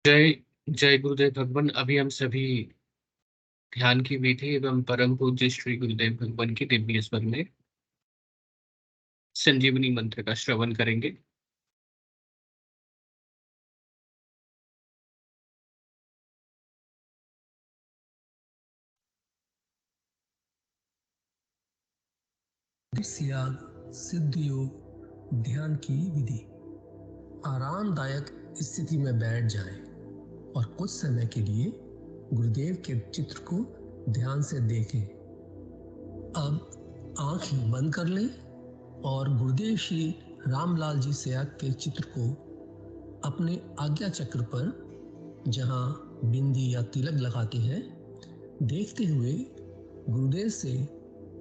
जय जय गुरुदेव भगवान। अभी हम सभी ध्यान की विधि एवं परम पूज्य श्री गुरुदेव भगवान की दिव्य स्वर में संजीवनी मंत्र का श्रवण करेंगे। सिद्ध योग ध्यान की विधि। आरामदायक स्थिति में बैठ जाएं और कुछ समय के लिए गुरुदेव के चित्र को ध्यान से देखें। अब आंख बंद कर लें और गुरुदेव श्री रामलाल जी सयाग के चित्र को अपने आज्ञा चक्र पर, जहां बिंदी या तिलक लगाते हैं, देखते हुए गुरुदेव से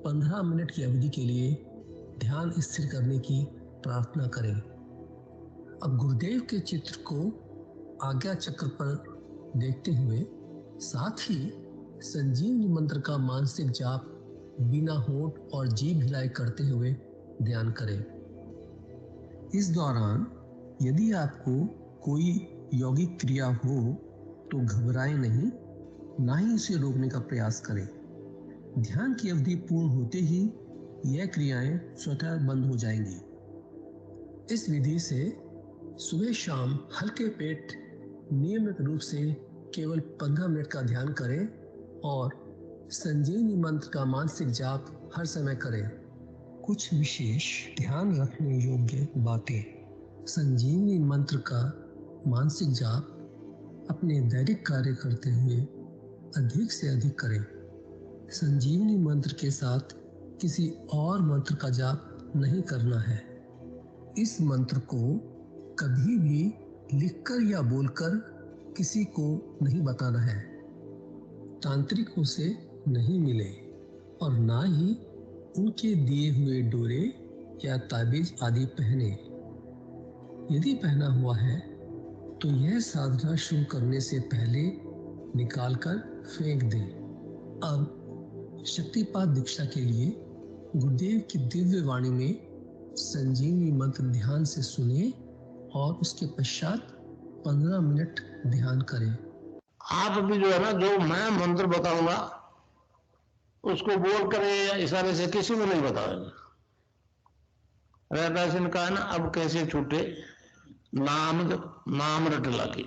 15 मिनट की अवधि के लिए ध्यान स्थिर करने की प्रार्थना करें। अब गुरुदेव के चित्र को आज्ञा चक्र पर देखते हुए साथ ही संजीवनी मंत्र का मानसिक जाप बिना होंठ और जीभ हिलाई करते हुए ध्यान करें। इस दौरान यदि आपको कोई यौगिक क्रिया हो तो घबराएं नहीं, ना ही इसे रोकने का प्रयास करें। ध्यान की अवधि पूर्ण होते ही यह क्रियाएं स्वतः बंद हो जाएंगी। इस विधि से सुबह शाम हल्के पेट नियमित रूप से केवल 15 मिनट का ध्यान करें और संजीवनी मंत्र का मानसिक जाप हर समय करें। कुछ विशेष ध्यान रखने योग्य बातें। संजीवनी मंत्र का मानसिक जाप अपने दैनिक कार्य करते हुए अधिक से अधिक करें। संजीवनी मंत्र के साथ किसी और मंत्र का जाप नहीं करना है। इस मंत्र को कभी भी लिखकर या बोलकर किसी को नहीं बताना है। तांत्रिकों से नहीं मिले और ना ही उनके दिए हुए डोरे या ताबीज आदि पहने। यदि पहना हुआ है तो यह साधना शुरू करने से पहले निकालकर फेंक दें। अब शक्तिपात दीक्षा के लिए गुरुदेव की दिव्य वाणी में संजीवनी मंत्र ध्यान से सुने और उसके पश्चात 15 मिनट ध्यान करें। आप भी जो है ना, जो मैं मंत्र बताऊंगा उसको बोल कर या इशारे से किसी को नहीं बताएंगे। रैदास ने कहा ना, अब कैसे छूटे नाम रट लगी।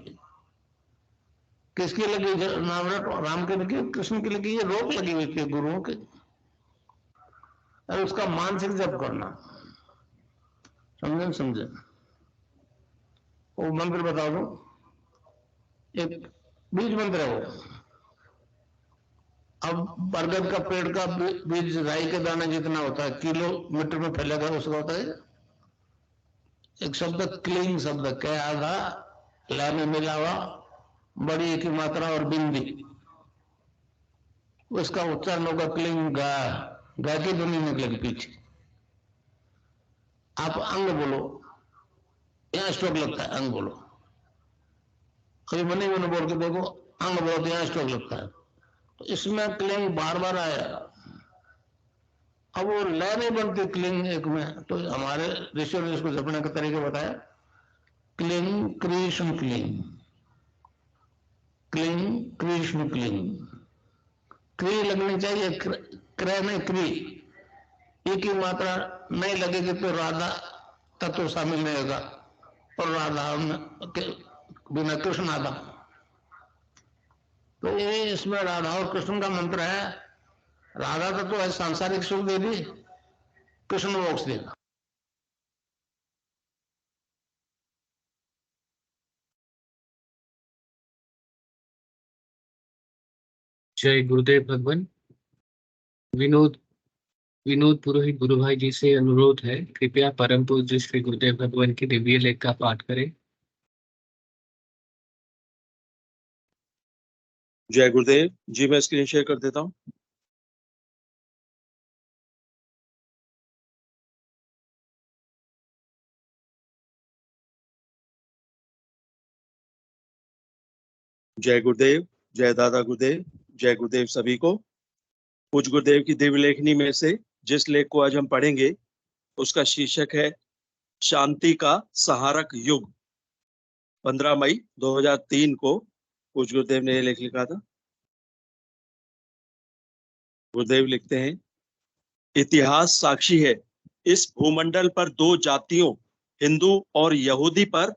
किसकी लगी नाम रट? राम की लगी, कृष्ण की लगी, ये रोक लगी हुई थी गुरुओं के। और उसका मानसिक जप करना, समझे? वो मंत्र बता दो, एक बीज मंत्र है वो। अब बरगद का पेड़ का बीज राई के दाने जितना होता है, किलोमीटर में फैलेगा, उसका होता है एक शब्द क्लीन शब्द, क्या आधा ला में मिला हुआ, बड़ी की मात्रा और बिंदी, उसका उच्चारण होगा क्लीन गा। गा की ध्वनि निकलेगी पीछे। आप अंग बोलो, यहां स्ट्रोक लगता है, अंग बोलो। कभी मनी मैंने बोल के देखो, अंग बोलो तो यहां स्ट्रोक लगता है। तो इसमें क्लिंग बार बार आएगा। अब वो लय नहीं बनती क्लिंग एक में, तो हमारे ऋषियों ने इसको जपने का तरीका बताया। Cling Krishna cling, cling Krishna cling. क्री लगनी चाहिए, क्रय में क्री। ई की मात्रा नहीं लगेगी तो राधा तत्व शामिल नहीं होगा, और राधा के बिना कृष्ण आधा। तो ये इसमें राधा और कृष्ण का मंत्र है। राधा तत्व है सांसारिक सुख देगी, कृष्ण मोक्ष देगा। जय गुरुदेव भगवान। विनोद विनोद पुरोहित गुरु भाई जी से अनुरोध है, कृपया परम पूज्य श्री गुरुदेव भगवान की दिव्य लेख का पाठ करें। जय गुरुदेव जी। मैं स्क्रीन शेयर कर देता हूँ। जय गुरुदेव, जय दादा गुरुदेव, जय गुरुदेव सभी को। पूज्य गुरुदेव की दिव्य लेखनी में से जिस लेख को आज हम पढ़ेंगे उसका शीर्षक है शांति का सहारक युग। 15 मई 2003 को पूज्य गुरुदेव ने ये लेख लिखा था। गुरुदेव लिखते हैं, इतिहास साक्षी है, इस भूमंडल पर दो जातियों हिंदू और यहूदी पर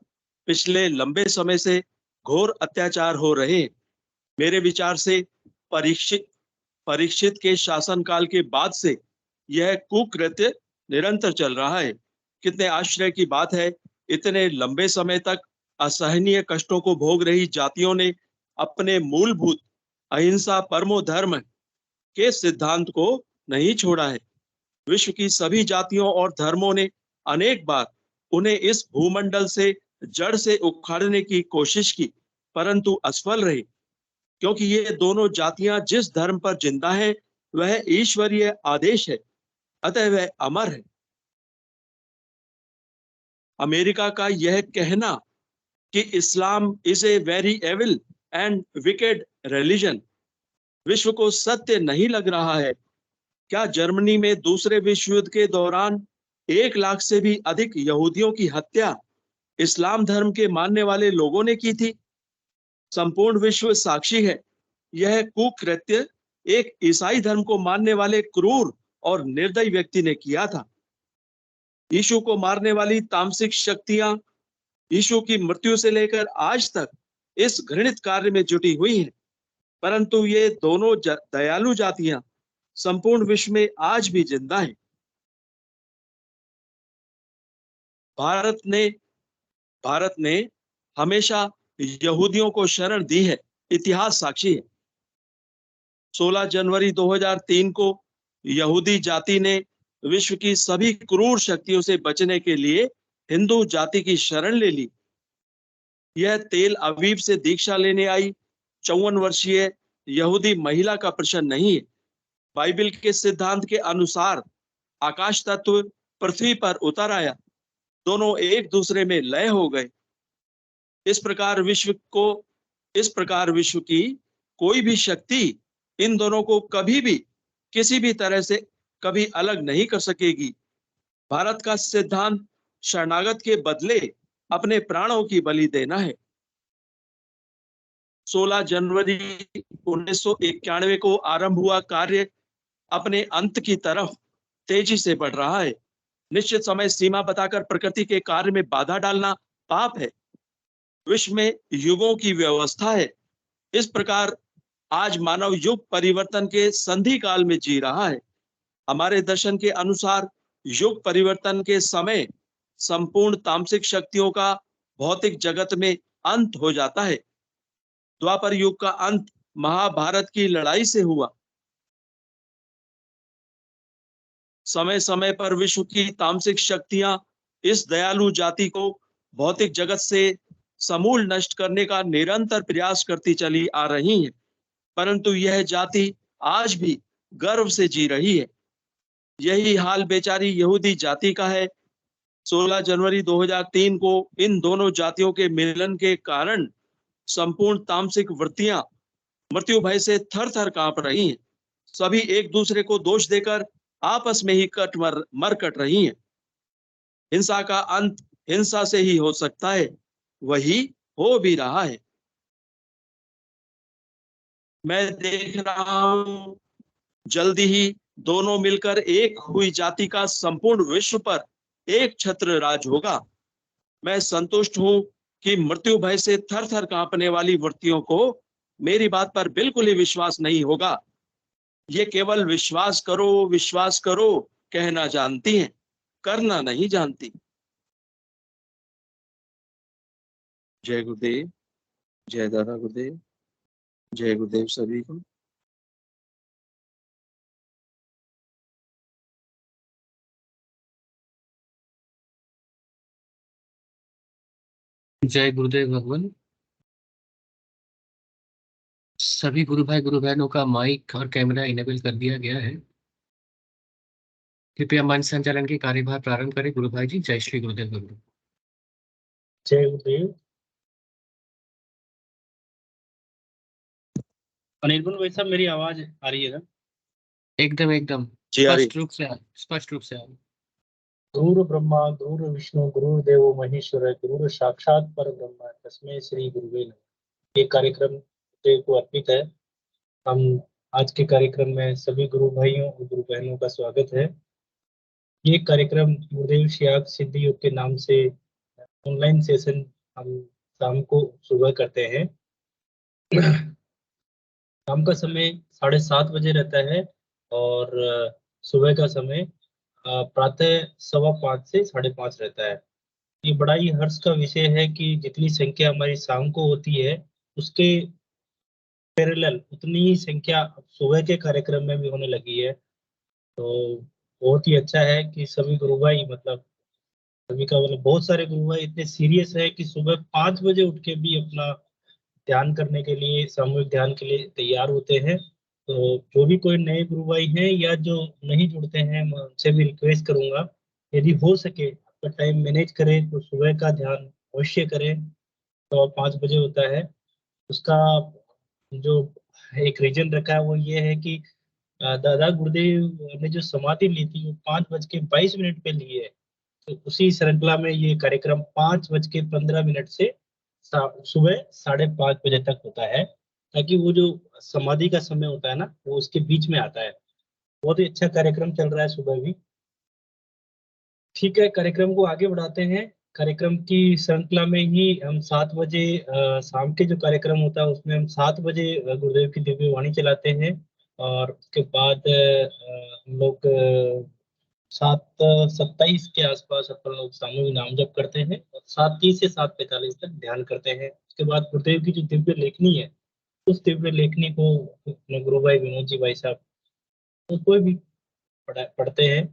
पिछले लंबे समय से घोर अत्याचार हो रहे हैं। मेरे विचार से परीक्षित के शासनकाल के बाद से यह कुकृत्य निरंतर चल रहा है। कितने आश्चर्य की बात है, इतने लंबे समय तक असहनीय कष्टों को भोग रही जातियों ने अपने मूलभूत अहिंसा परमो धर्म के सिद्धांत को नहीं छोड़ा है। विश्व की सभी जातियों और धर्मों ने अनेक बार उन्हें इस भूमंडल से जड़ से उखाड़ने की कोशिश की, परंतु असफल रही, क्योंकि ये दोनों जातियां जिस धर्म पर जिंदा है वह ईश्वरीय आदेश है, अतः वह अमर है। अमेरिका का यह कहना कि Islam is a very evil and wicked religion विश्व को सत्य नहीं लग रहा है। क्या जर्मनी में दूसरे विश्व युद्ध के दौरान 1 लाख से भी अधिक यहूदियों की हत्या इस्लाम धर्म के मानने वाले लोगों ने की थी? संपूर्ण विश्व साक्षी है, यह कुकृत्य एक ईसाई धर्म को मानने वाले क्रूर और निर्दयी व्यक्ति ने किया था। यीशु को मारने वाली तामसिक शक्तियां यीशु की मृत्यु से लेकर आज तक इस घृणित कार्य में जुटी हुई हैं, परंतु ये दोनों दयालु जातियां संपूर्ण विश्व में आज भी जिंदा हैं। भारत ने हमेशा यहूदियों को शरण दी है, इतिहास साक्षी है। 16 जनवरी 2003 को यहूदी जाति ने विश्व की सभी क्रूर शक्तियों से बचने के लिए हिंदू जाति की शरण ले ली। यह तेल अवीव से दीक्षा लेने आई 54 वर्षीय यहूदी महिला का प्रश्न नहीं है। बाइबल के सिद्धांत के अनुसार आकाश तत्व पृथ्वी पर उतर आया, दोनों एक दूसरे में लय हो गए। इस प्रकार विश्व की कोई भी शक्ति इन दोनों को कभी भी किसी भी तरह से कभी अलग नहीं कर सकेगी। भारत का सिद्धांत शरणागत के बदले अपने प्राणों की बलि देना है। 16 जनवरी 1991 को आरंभ हुआ कार्य अपने अंत की तरफ तेजी से बढ़ रहा है। निश्चित समय सीमा बताकर प्रकृति के कार्य में बाधा डालना पाप है। विश्व में युगों की व्यवस्था है। इस प्रकार आज मानव युग परिवर्तन के संधि काल में जी रहा है। हमारे दर्शन के अनुसार युग परिवर्तन के समय संपूर्ण तामसिक शक्तियों का भौतिक जगत में अंत हो जाता है। द्वापर युग का अंत महाभारत की लड़ाई से हुआ। समय समय पर विश्व की तामसिक शक्तियां इस दयालु जाति को भौतिक जगत से समूल नष्ट करने का निरंतर प्रयास करती चली आ रही हैं, परंतु यह जाति आज भी गर्व से जी रही है। यही हाल बेचारी यहूदी जाति का है। 16 जनवरी 2003 को इन दोनों जातियों के मिलन के कारण संपूर्ण तामसिक वृत्तियां मृत्यु भय से थर थर कांप रही हैं। सभी एक दूसरे को दोष देकर आपस में ही मर कट रही हैं। हिंसा का अंत हिंसा से ही हो सकता है, वही हो भी रहा है। मैं देख रहा हूं जल्दी ही दोनों मिलकर एक हुई जाति का संपूर्ण विश्व पर एक छत्र राज होगा। मैं संतुष्ट हूं कि मृत्यु भय से थर थर कांपने वाली वृत्तियों को मेरी बात पर बिल्कुल ही विश्वास नहीं होगा। ये केवल विश्वास करो कहना जानती हैं, करना नहीं जानती। जय गुरुदेव, जय दादा गुरुदेव, जय गुरुदेव सभी को। जय गुरुदेव भगवान। सभी गुरु भाई गुरु बहनों का माइक और कैमरा इनेबल कर दिया गया है। कृपया मंच संचालन के कार्यभार प्रारंभ करें गुरु भाई जी। जय श्री गुरुदेव भगवान। जय गुरुदेव। अनिर्बन भाई साहब, मेरी आवाज आ रही है ना? एकदम जी आ रही। स्पष्ट रूप से आ गुरु ब्रह्मा गुरु विष्णु गुरुदेव महेश्वर गुरु साक्षात पर ब्रह्म तस्मै श्री गुरुवे नमः। ये कार्यक्रम गुरुदेव को अर्पित है। हम आज के कार्यक्रम में सभी गुरु भाइयों और गुरु बहनों का स्वागत है। ये कार्यक्रम गुरुदेव श्याग सिद्धि योग के नाम से ऑनलाइन सेशन हम शाम को सुबह करते हैं। शाम का समय 7:30 बजे रहता है और सुबह का समय प्रातः 4:15 से 5:30 रहता है। ये बड़ा ही हर्ष का विषय है कि जितनी संख्या हमारी शाम को होती है उसके पैरेलल उतनी ही संख्या सुबह के कार्यक्रम में भी होने लगी है। तो बहुत ही अच्छा है कि सभी गुरु भाई मतलब सभी का मतलब बहुत सारे गुरु भाई इतने सीरियस है कि सुबह 5 बजे उठ के भी अपना ध्यान करने के लिए सामूहिक ध्यान के लिए तैयार होते हैं। तो जो भी कोई नए गुरु भाई हैं या जो नहीं जुड़ते हैं मैं उनसे भी रिक्वेस्ट करूंगा यदि हो सके आपका टाइम मैनेज करें तो सुबह का ध्यान अवश्य करें। तो 5 बजे होता है उसका जो एक रीजन रखा है वो ये है कि दादा गुरुदेव ने जो समाधि ली थी वो 5:22 पे ली है। तो उसी श्रृंखला में ये कार्यक्रम 5:15 से सुबह 5:30 बजे तक होता है ताकि वो जो समाधि का समय होता है ना वो उसके बीच में आता है। बहुत ही अच्छा कार्यक्रम चल रहा है सुबह भी। ठीक है, कार्यक्रम को आगे बढ़ाते हैं। कार्यक्रम की श्रृंखला में ही हम 7 बजे शाम के जो कार्यक्रम होता है उसमें हम 7 बजे गुरुदेव की दिव्य वाणी चलाते हैं और उसके बाद हम लोग 7:27 के आसपास अपन लोग सामूहिक नाम जप करते हैं और 7:30 से 7:45 तक ध्यान करते हैं। उसके बाद गुरुदेव की जो दिव्य लेखनी है उस दिव्य लेखनी को अपने गुरु भाई विनोद जी भाई साहब तो कोई भी पढ़ते हैं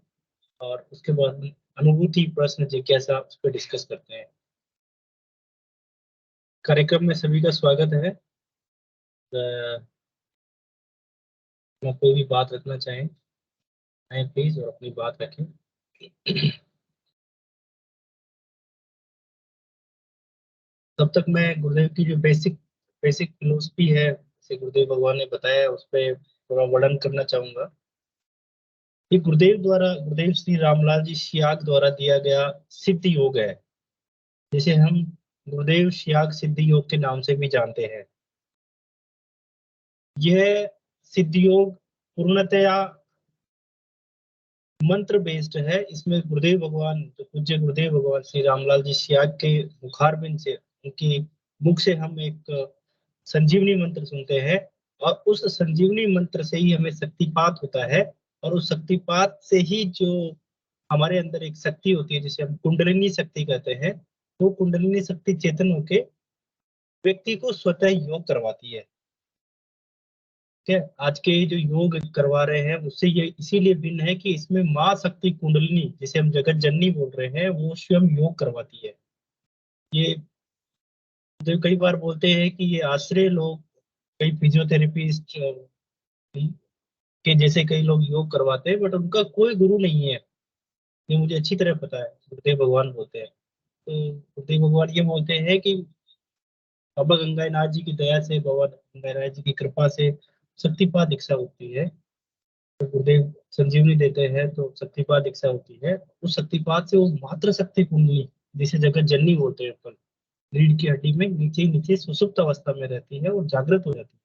और उसके बाद अनुभूति प्रश्न जिज्ञासा उस पर डिस्कस करते हैं। कार्यक्रम में सभी का स्वागत है। मैं कोई भी बात रखना चाहें आए प्लीज और अपनी बात रखें। तब तक मैं गुरुदेव की जो बेसिक फिलोसफी है जैसे गुरुदेव भगवान ने बताया उस पर थोड़ा वर्णन करना चाहूंगा। ये गुरुदेव श्री रामलाल जी सियाग द्वारा दिया गया सिद्ध योग है जिसे हम गुरुदेव सियाग सिद्ध योग के नाम से भी जानते हैं। यह सिद्ध योग पूर्णतया मंत्र बेस्ड है। इसमें गुरुदेव भगवान जो पूज्य गुरुदेव भगवान श्री रामलाल जी सियाग के मुखारबिंद से उनकी मुख से हम एक संजीवनी मंत्र सुनते हैं और उस संजीवनी मंत्र से ही हमें शक्तिपात होता है और उस शक्तिपात से ही जो हमारे अंदर एक शक्ति होती है जिसे हम कुंडलिनी शक्ति कहते हैं वो कुंडलिनी शक्ति चेतन होके व्यक्ति को स्वतः योग करवाती है। ठीक है, आज के जो योग करवा रहे हैं उससे ये इसीलिए भिन्न है कि इसमें माँ शक्ति कुंडलिनी जिसे हम जगत जननी बोल रहे हैं वो स्वयं योग करवाती है। ये जो कई बार बोलते हैं कि ये आश्रय लोग कई फिजियोथेरेपिस्ट के जैसे कई लोग योग करवाते हैं बट उनका कोई गुरु नहीं है। ये मुझे अच्छी तरह पता है। गुरुदेव भगवान बोलते हैं तो गुरुदेव भगवान ये बोलते हैं कि बाबा गंगानाथ जी की दया से बाबा गंगानाथ जी की कृपा से शक्तिपात दीक्षा होती है। तो गुरुदेव संजीवनी देते हैं तो शक्तिपात दीक्षा होती है। उस शक्तिपात से वो मात्र शक्ति कुंडली जिसे जगत जननी बोलते हैं अपन रीढ़ की हड्डी में नीचे नीचे सुसुप्त अवस्था में रहती है और जागृत हो जाती है।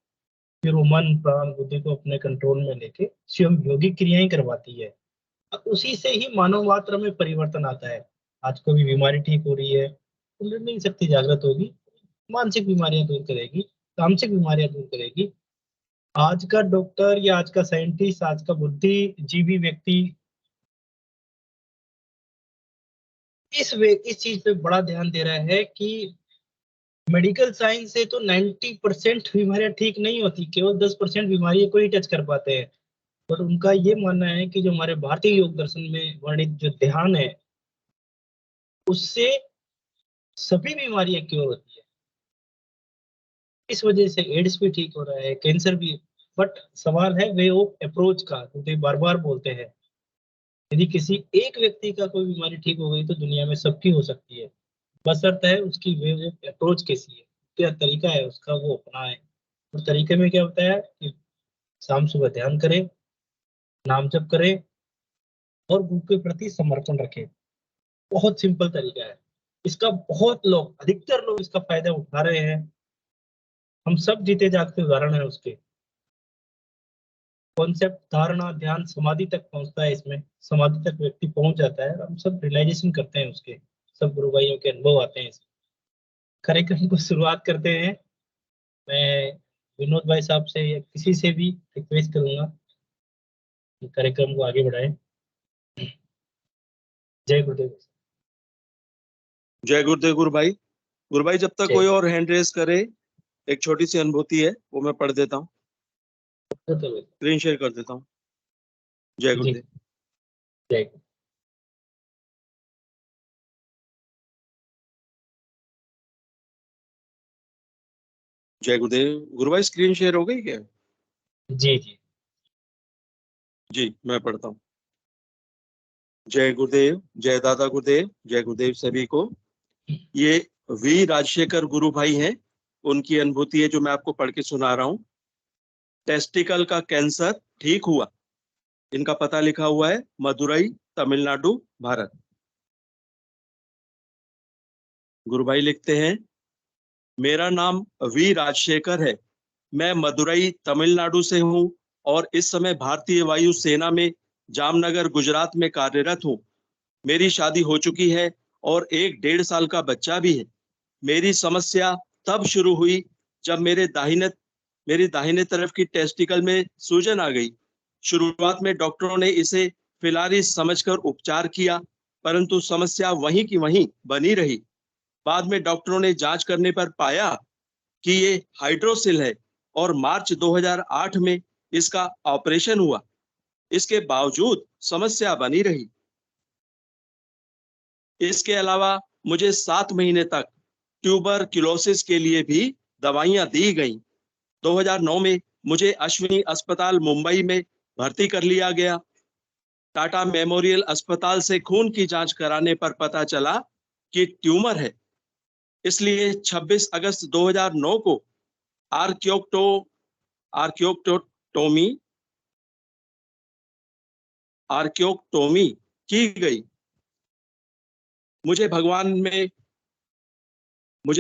फिर वो मन प्राण बुद्धि को अपने कंट्रोल में लेके स्वयं योगिक क्रियाएं करवाती है और उसी से ही मानव मात्र में परिवर्तन आता है। आज कोई भी बीमारी ठीक हो रही है कुंडलिनी शक्ति जागृत होगी, मानसिक बीमारियां दूर करेगी, तामसिक बीमारियां दूर करेगी। आज का डॉक्टर या आज का साइंटिस्ट आज का बुद्धिजीवी व्यक्ति इस चीज पे बड़ा ध्यान दे रहा है कि मेडिकल साइंस से तो 90% बीमारियां ठीक नहीं होती, केवल 10% बीमारियों को ही टच कर पाते हैं। पर उनका ये मानना है कि जो हमारे भारतीय योग दर्शन में वर्णित जो ध्यान है उससे सभी बीमारियां क्योर होती है। इस वजह से एड्स भी ठीक हो रहा है, कैंसर भी। बट सवाल है वे वो अप्रोच का, क्योंकि बार बार बोलते हैं यदि किसी एक व्यक्ति का कोई बीमारी ठीक हो गई तो दुनिया में सबकी हो सकती है। बशर्ते है उसकी वे वो अप्रोच कैसी है, क्या तरीका है उसका वो अपनाए। उस तरीके में क्या होता है कि शाम सुबह ध्यान करें, नाम जप करें और गुरु के प्रति समर्पण रखें। बहुत सिंपल तरीका है। इसका बहुत लोग, अधिकतर लोग इसका फायदा उठा रहे हैं। हम सब जीते जागते उदाहरण है उसके। कॉन्सेप्ट, धारणा, ध्यान, समाधि तक पहुंचता है इसमें। समाधि तक व्यक्ति पहुंच जाता है और हम सब रियलाइजेशन करते हैं उसके। सब गुरु भाइयों के अनुभव आते हैं इसमें। कार्यक्रम को शुरुआत करते हैं। मैं विनोद भाई साहब से या किसी से भी रिक्वेस्ट करूंगा कि कार्यक्रम को आगे बढ़ाएं। जय गुरुदेव। जय गुरुदेव गुरु भाई। गुरु भाई, जब तक जय कोई और हैंड रेज करे, एक छोटी सी अनुभूति है, वो मैं पढ़ देता हूँ, गुरुदेव। स्क्रीन शेयर कर देता हूँ। जय जी, गुरुदेव। जय गुरु। जय गुरुदेव। गुरु भाई, स्क्रीन शेयर हो गई क्या? जी जी। जी, मैं पढ़ता हूँ। जय गुरुदेव, जय दादा गुरुदेव, जय गुरुदेव सभी को। ये वी राजशेखर गुरु भाई हैं, उनकी अनुभूति है जो मैं आपको पढ़ के सुना रहा हूँ। टेस्टिकल का कैंसर ठीक हुआ। इनका पता लिखा हुआ है मदुरई, तमिलनाडु, भारत। गुरु भाई लिखते हैं, मेरा नाम वी राजशेखर है। मैं मदुरई, तमिलनाडु से हूँ और इस समय भारतीय वायु सेना में जामनगर, गुजरात में कार्यरत हूँ। मेरी शादी हो चुकी है और एक 1.5 साल का बच्चा भी है। मेरी समस्या तब शुरू हुई जब मेरी दाहिने तरफ की टेस्टिकल में सूजन आ गई। शुरुआत में डॉक्टरों ने इसे फिलारिस समझकर उपचार किया, परंतु समस्या वहीं की वहीं बनी रही। बाद में डॉक्टरों ने जांच करने पर पाया कि ये हाइड्रोसिल है और मार्च 2008 में इसका ऑपरेशन हुआ। इसके बावजूद समस्या बनी रही। इसके अलावा मुझे 7 महीने तक ट्यूबरक्लोसिस के लिए भी दवाइयां दी गईं। 2009 में मुझे अश्विनी अस्पताल मुंबई में भर्ती कर लिया गया। टाटा मेमोरियल अस्पताल से खून की जांच कराने पर पता चला कि ट्यूमर है। इसलिए 26 अगस्त 2009 को आर्कियोक्टोमी की गई। मुझे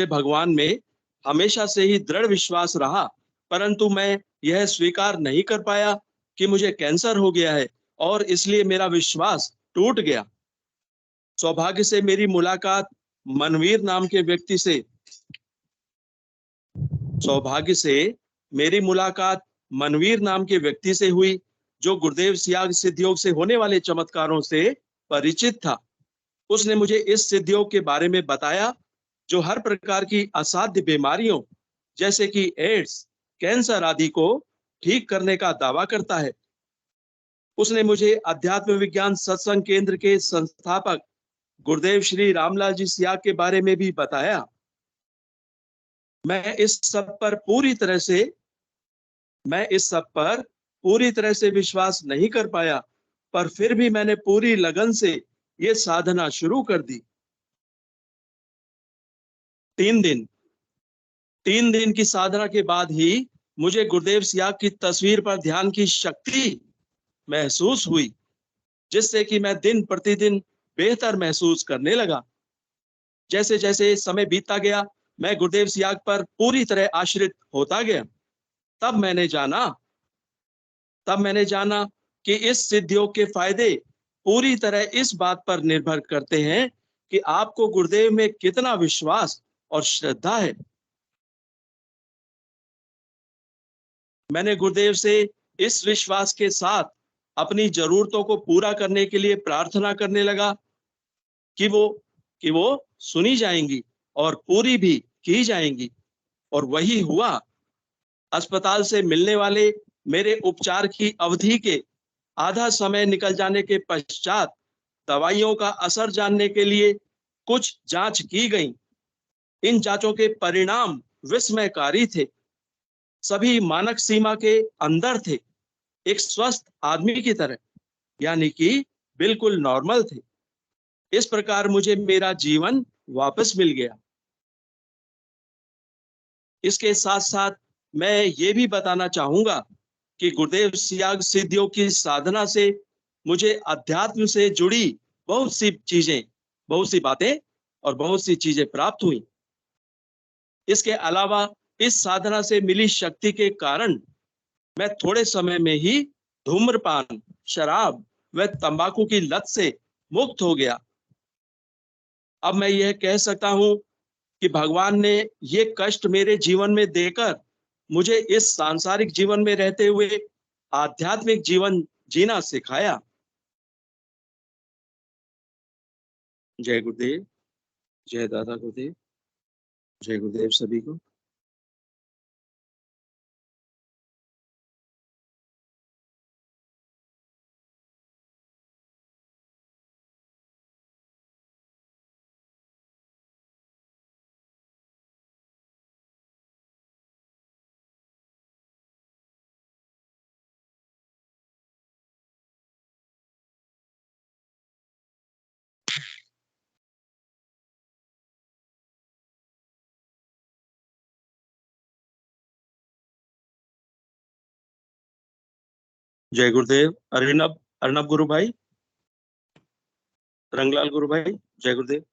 भगवान में हमेशा से ही दृढ़ विश्वास रहा, परंतु मैं यह स्वीकार नहीं कर पाया कि मुझे कैंसर हो गया है और इसलिए मेरा विश्वास टूट गया। सौभाग्य से मेरी मुलाकात मनवीर नाम के व्यक्ति से हुई, जो गुरुदेव सियाग सिद्धयोग से होने वाले चमत्कारों से परिचित था। उसने मुझे इस सिद्धयोग के बारे में बताया जो हर प्रकार की असाध्य बीमारियों जैसे कि एड्स, कैंसर आदि को ठीक करने का दावा करता है। उसने मुझे अध्यात्म विज्ञान सत्संग केंद्र के संस्थापक गुरुदेव श्री रामलाल जी सियाग के बारे में भी बताया। मैं इस सब पर पूरी तरह से विश्वास नहीं कर पाया, पर फिर भी मैंने पूरी लगन से ये साधना शुरू कर दी। 3 दिन की साधना के बाद ही मुझे गुरुदेव सियाग की तस्वीर पर ध्यान की शक्ति महसूस हुई, जिससे कि मैं दिन प्रतिदिन बेहतर महसूस करने लगा। जैसे जैसे समय बीतता गया, मैं गुरुदेव सियाग पर पूरी तरह आश्रित होता गया। तब मैंने जाना कि इस सिद्धियोग के फायदे पूरी तरह इस बात पर निर्भर करते हैं कि आपको गुरुदेव में कितना विश्वास और श्रद्धा है। मैंने गुरुदेव से इस विश्वास के साथ अपनी जरूरतों को पूरा करने के लिए प्रार्थना करने लगा कि वो सुनी जाएंगी और पूरी भी की जाएंगी, और वही हुआ। अस्पताल से मिलने वाले मेरे उपचार की अवधि के आधा समय निकल जाने के पश्चात दवाइयों का असर जानने के लिए कुछ जांच की गई। इन जांचों के परिणाम विस्मयकारी थे। सभी मानक सीमा के अंदर थे, एक स्वस्थ आदमी की तरह, यानी कि बिल्कुल नॉर्मल थे। इस प्रकार मुझे मेरा जीवन वापस मिल गया। इसके साथ साथ मैं ये भी बताना चाहूंगा कि गुरुदेव सियाग सिद्धियों की साधना से मुझे अध्यात्म से जुड़ी बहुत सी चीजें, बहुत सी बातें और बहुत सी चीजें प्राप्त हुई। इसके अलावा इस साधना से मिली शक्ति के कारण मैं थोड़े समय में ही धूम्रपान, शराब व तंबाकू की लत से मुक्त हो गया। अब मैं यह कह सकता हूं कि भगवान ने ये कष्ट मेरे जीवन में देकर मुझे इस सांसारिक जीवन में रहते हुए आध्यात्मिक जीवन जीना सिखाया। जय गुरुदेव, जय दादा गुरुदेव, जय गुरुदेव सभी को। जय गुरुदेव। अर्नब अर्नब गुरु भाई, रंगलाल गुरु भाई, जय गुरुदेव।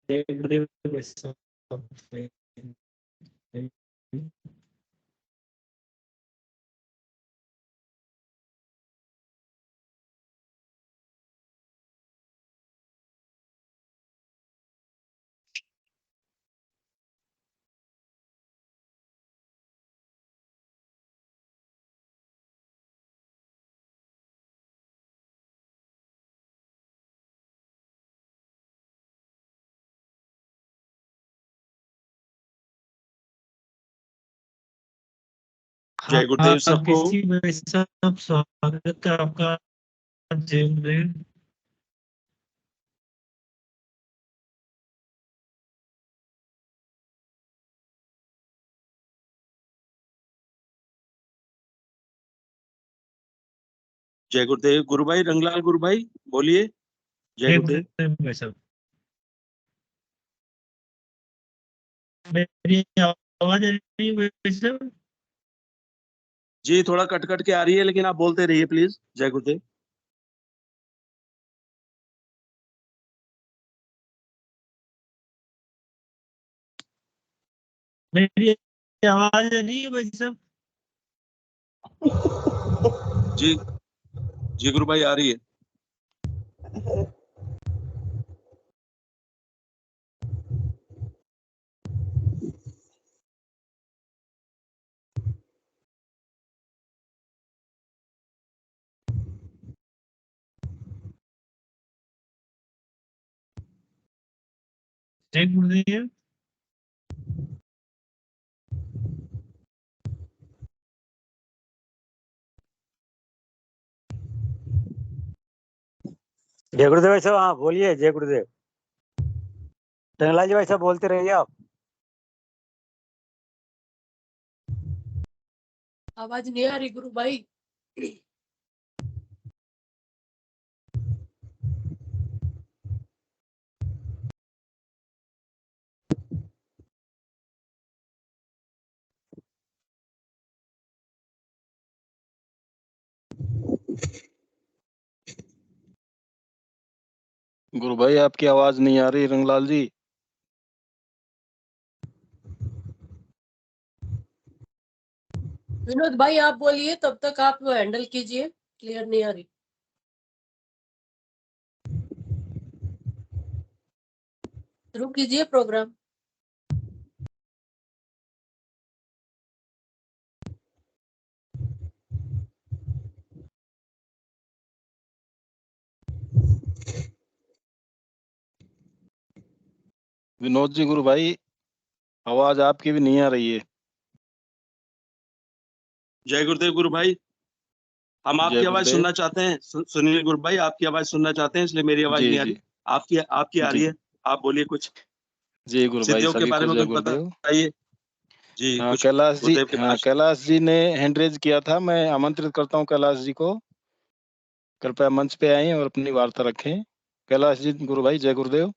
जय गुरुदेव भाई साहब। जय गुरुदेव सबको। सब स्वागत है आपका। जय गुरुदेव। जय गुरुदेव गुरु भाई, रंगलाल गुरु भाई बोलिए। जय गुरुदेव। भाई साहब, मेरी आवाज आ रही है भाई साहब? जी थोड़ा कट कट के आ रही है, लेकिन आप बोलते रहिए प्लीज। जय गुरुदेव। मेरी आवाज आ रही है भाई साहब? जी जी गुरु भाई आ रही है। जय गुरुदेव। जय गुरुदेव भाई साहब। हाँ बोलिए। जय गुरुदेव। टंगलाल जी भाई साहब बोलते रहिए आप। आवाज नहीं आ रही गुरु भाई। गुरु भाई आपकी आवाज नहीं आ रही रंगलाल जी। विनोद भाई आप बोलिए, तब तक आप हैंडल कीजिए। क्लियर नहीं आ रही। शुरू कीजिए प्रोग्राम। विनोद जी गुरु भाई आवाज आपकी भी नहीं आ रही है। जय गुरुदेव गुरु भाई, हम जय आपकी आवाज गुरुदेव। सुनना चाहते हैं। सुनील गुरु भाई आपकी आवाज सुनना चाहते हैं, इसलिए मेरी आवाज जी नहीं आ जी रही। आपकी आ जी रही है। आप बोलिए कुछ जी गुरु भाई सिद्धियों के सभी बारे को में जय कुछ गुरुदेव। बताइए। जी हाँ कुछ गुरुदेव के बारे में। कैलाश जी ने हैंड रेज किया था। मैं आमंत्रित करता हूँ कैलाश जी को, कृपया मंच पे आए और अपनी वार्ता रखें। कैलाश जी गुरु भाई जय गुरुदेव।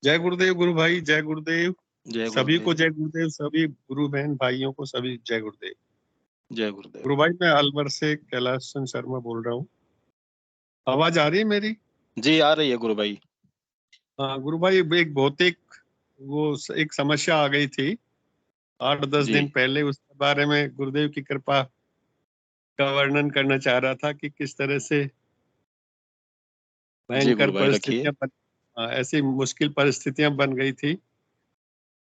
जय गुरुदेव गुरु भाई, जय गुरुदेव। जय सभी को गुरुदेव। जय गुरुदेव, सभी गुरु बहन भाइयों को सभी जय गुरुदेव। जय गुरुदेव। गुरु भाई, मैं अलवर से कैलाश चंद शर्मा बोल रहा हूँ। आवाज आ रही है मेरी? जी आ रही है गुरु भाई। हाँ गुरु भाई, एक भौतिक एक समस्या आ गई थी 8-10 जी दिन पहले। उसके बारे में गुरुदेव की कृपा का वर्णन करना चाह रहा था कि किस तरह से जी भयंकर गुरु भाई रखिए। ऐसी मुश्किल परिस्थितियां बन गई थी,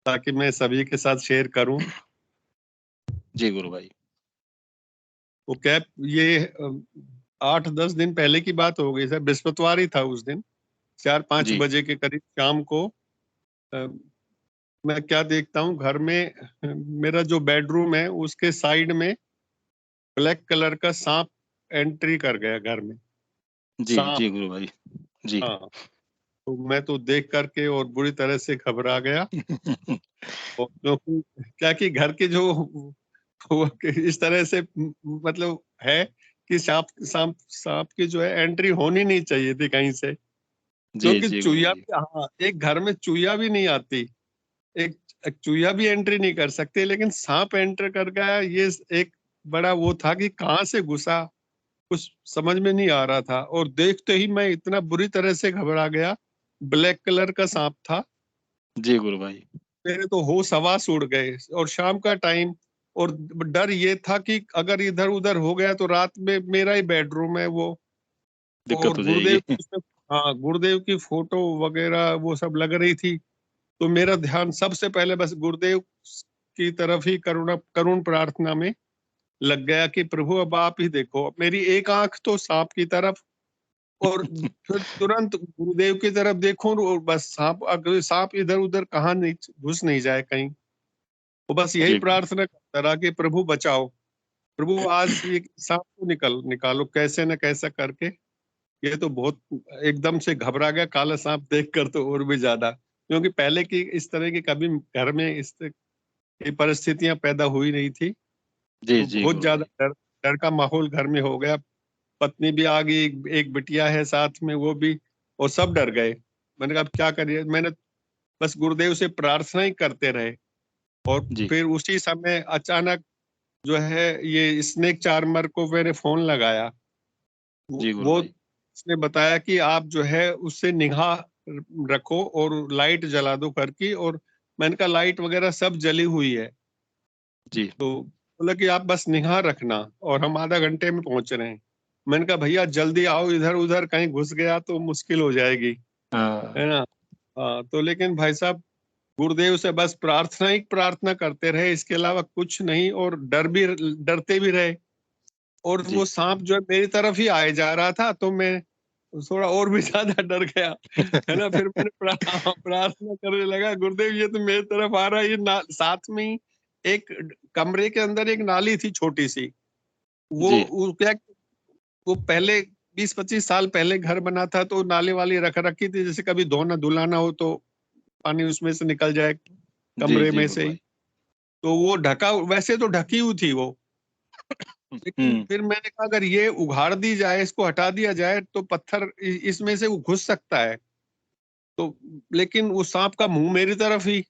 ताकि मैं सभी के साथ शेयर करूं। जी गुरु भाई। वो कैब ये 8-10 दिन पहले की बात हो गई सर। बृहस्पतिवार ही था उस दिन, 4-5 जी बजे के करीब शाम को। मैं क्या देखता हूँ, घर में मेरा जो बेडरूम है उसके साइड में ब्लैक कलर का सांप एंट्री कर गया घर में। जी सांप, जी गुरु भाई। जी हाँ। तो मैं तो देख करके और बुरी तरह से घबरा गया। और क्योंकि क्या कि घर के जो इस तरह से मतलब है कि सांप सांप सांप की जो है एंट्री होनी नहीं चाहिए थी कहीं से, जी क्योंकि जी गुरु चूहिया भाई। भी, हाँ, एक घर में चूहिया भी नहीं आती, एक चूहिया भी एंट्री नहीं कर सकते, लेकिन सांप एंटर कर गया। ये एक बड़ा वो था कि कहाँ से घुसा, कुछ समझ में नहीं आ रहा था। और देखते ही मैं इतना बुरी तरह से घबरा गया। ब्लैक कलर का सांप था। जी गुरु भाई। मेरे तो होश हवास उड़ गए। और शाम का टाइम, और डर ये था कि अगर इधर उधर हो गया तो रात में मेरा ही बेडरूम है वो। दिक्कत और हो गुरुदेव जाएगी। हाँ, गुरुदेव की फोटो वगैरह वो सब लग रही थी। तो मेरा ध्यान सबसे पहले बस गुरुदेव की तरफ ही करुण प्रार्थना में लग गया कि प्रभु अब आप ही देखो। मेरी एक आंख तो सांप की तरफ, और फिर तुरंत गुरुदेव की तरफ देखूं, और बस सांप, अगर सांप इधर उधर कहाँ नहीं घुस नहीं जाए कहीं। वो बस यही जी प्रार्थना करता रहा कि प्रभु बचाओ, प्रभु आज ये सांप को निकालो कैसे न कैसा करके। ये तो बहुत एकदम से घबरा गया काला सांप देखकर, तो और भी ज्यादा, क्योंकि पहले की इस तरह की कभी घर में इस तरह की परिस्थितियां पैदा हुई नहीं थी। जी तो जी बहुत गुरु ज्यादा भाई। डर डर का माहौल घर में हो गया। पत्नी भी आ गई, एक बिटिया है साथ में, वो भी, और सब डर गए। मैंने कहा अब क्या करिए। मैंने बस गुरुदेव से प्रार्थना ही करते रहे। और जी फिर उसी समय अचानक जो है ये स्नेक चार्मर को मैंने फोन लगाया। जी गुरु वो भाई। उसने बताया कि आप जो है उससे निगाह रखो और लाइट जला दो घर की। और मैंने कहा लाइट वगैरह सब जली हुई है। जी तो बोला कि आप बस निगाह रखना, और हम आधा घंटे में पहुंच रहे हैं। मैंने कहा भैया जल्दी आओ, इधर उधर कहीं घुस गया तो मुश्किल हो जाएगी, हाँ है ना। हाँ, तो लेकिन भाई साहब गुरुदेव से बस प्रार्थना ही प्रार्थना करते रहे, इसके अलावा कुछ नहीं। और डरते भी रहे। और जी वो सांप जो है मेरी तरफ ही आए जा रहा था, तो मैं थोड़ा और भी ज्यादा डर गया, है ना। फिर मैंने प्रार्थना करने लगा, गुरुदेव ये तो मेरी तरफ आ रहा है। साथ में ही एक कमरे के अंदर एक नाली थी छोटी सी। जी वो क्या, वो पहले 20-25 साल पहले घर बना था, तो नाली वाली रख रखी थी, जैसे कभी धोना धुलाना हो तो पानी उसमें से निकल जाए जी कमरे जी में गुरु से ही। भाई। तो वो ढका, वैसे तो ढकी हुई थी वो, लेकिन हम्म। फिर मैंने कहा अगर ये उघाड़ दी जाए, इसको हटा दिया जाए, तो पत्थर इसमें से वो घुस सकता है। तो लेकिन वो सांप का मुंह मेरी तरफ ही।